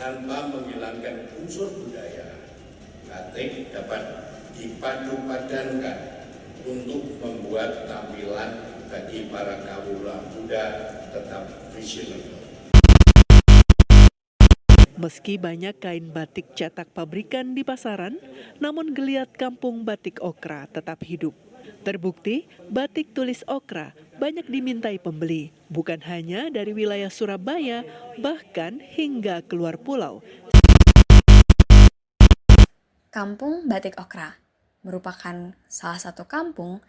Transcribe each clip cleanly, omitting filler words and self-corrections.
Tanpa menghilangkan unsur budaya, batik dapat dipadu-padankan untuk membuat tampilan bagi para kawula muda tetap fashionable. Meski banyak kain batik cetak pabrikan di pasaran, namun geliat kampung batik Okra tetap hidup. Terbukti, batik tulis Okra banyak dimintai pembeli, bukan hanya dari wilayah Surabaya, bahkan hingga keluar pulau. Kampung Batik Okra merupakan salah satu kampung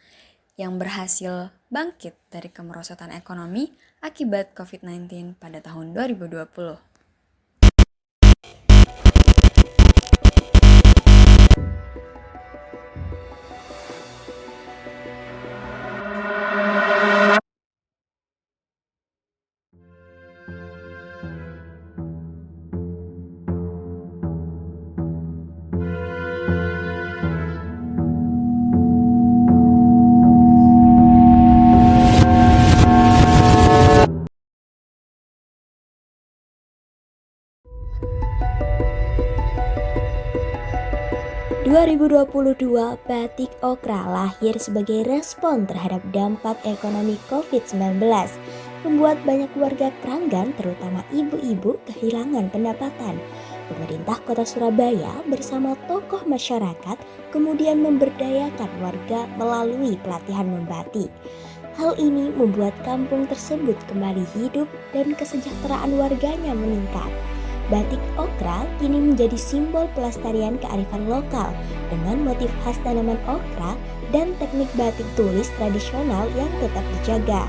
yang berhasil bangkit dari kemerosotan ekonomi akibat COVID-19 pada tahun 2020. 2022, Batik Okra lahir sebagai respon terhadap dampak ekonomi COVID-19, membuat banyak warga Kranggan, terutama ibu-ibu, kehilangan pendapatan. Pemerintah Kota Surabaya bersama tokoh masyarakat kemudian memberdayakan warga melalui pelatihan membatik. Hal ini membuat kampung tersebut kembali hidup dan kesejahteraan warganya meningkat. Batik Okra kini menjadi simbol pelestarian kearifan lokal dengan motif khas tanaman okra dan teknik batik tulis tradisional yang tetap dijaga.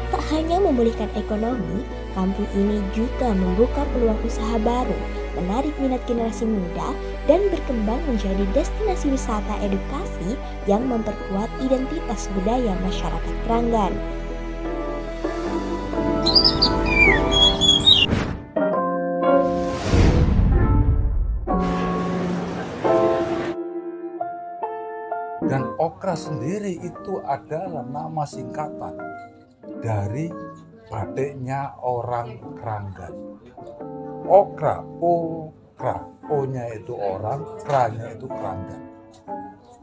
Tak hanya memulihkan ekonomi, kampung ini juga membuka peluang usaha baru, menarik minat generasi muda, dan berkembang menjadi destinasi wisata edukasi yang memperkuat identitas budaya masyarakat Kranggan. Dan okra sendiri itu adalah nama singkatan dari batiknya orang Kranggan. Okra, okra, O-nya itu orang, Kra-nya itu Kranggan.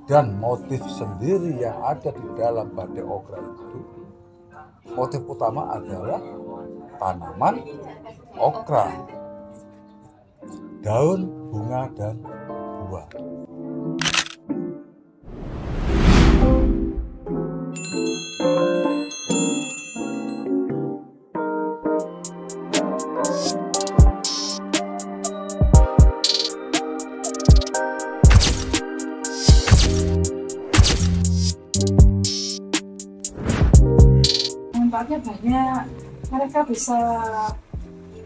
Dan motif sendiri yang ada di dalam batik okra itu, motif utama adalah tanaman okra, daun, bunga, dan buah. Manfaatnya banyak, mereka bisa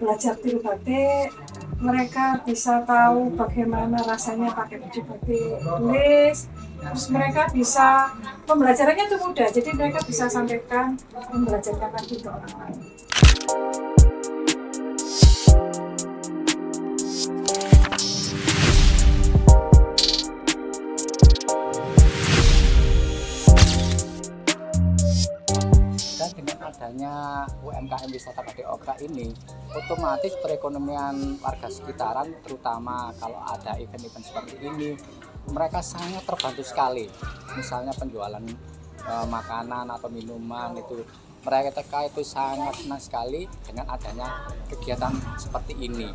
belajar tiru batik, mereka bisa tahu bagaimana rasanya pakai baju batik tulis, terus mereka bisa, pembelajarannya itu mudah, jadi mereka bisa sampaikan, membelajarkan lagi ke orang lain. Adanya UMKM wisata batik okra ini, otomatis perekonomian warga sekitaran, terutama kalau ada event-event seperti ini, mereka sangat terbantu sekali. Misalnya penjualan makanan atau minuman itu, mereka itu sangat senang sekali dengan adanya kegiatan seperti ini.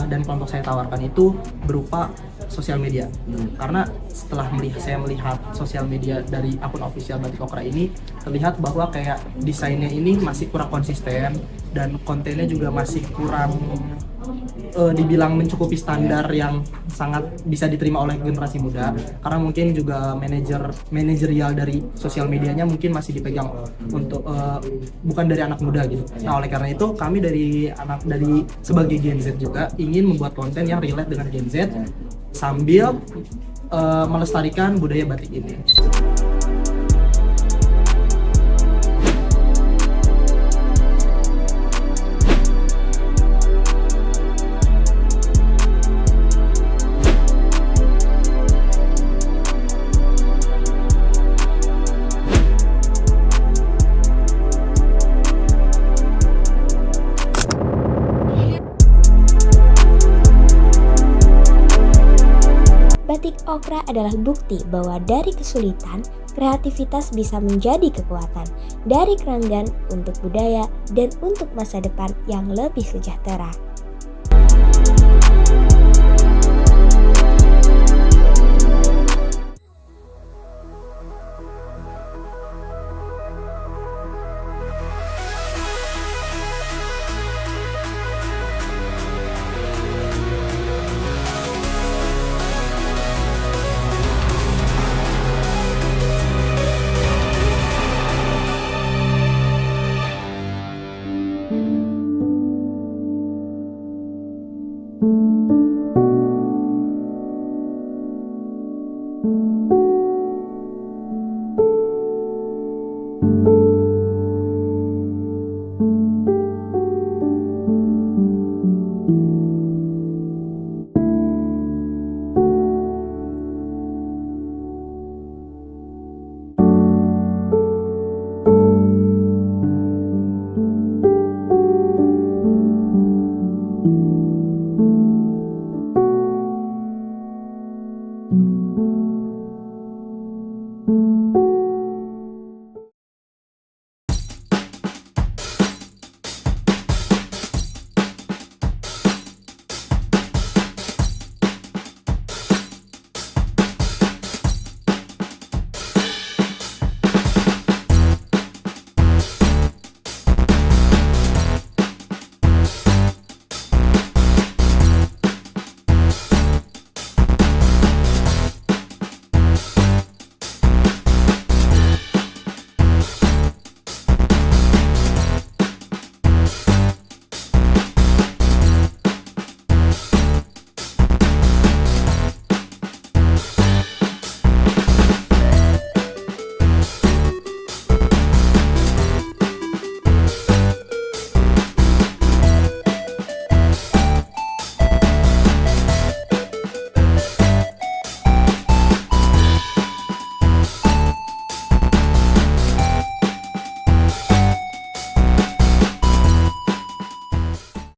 dan kelompok saya tawarkan itu berupa sosial media. Karena setelah saya melihat sosial media dari akun official Batik Okra ini, terlihat bahwa kayak desainnya ini masih kurang konsisten dan kontennya juga masih kurang dibilang mencukupi standar yang sangat bisa diterima oleh generasi muda, karena mungkin juga manajerial dari sosial medianya mungkin masih dipegang untuk bukan dari anak muda gitu. Nah, oleh karena itu kami dari sebagai Gen Z juga ingin membuat konten yang relate dengan Gen Z sambil melestarikan budaya batik ini. Batik Okra adalah bukti bahwa dari kesulitan, kreativitas bisa menjadi kekuatan. Dari keranggan untuk budaya dan untuk masa depan yang lebih sejahtera.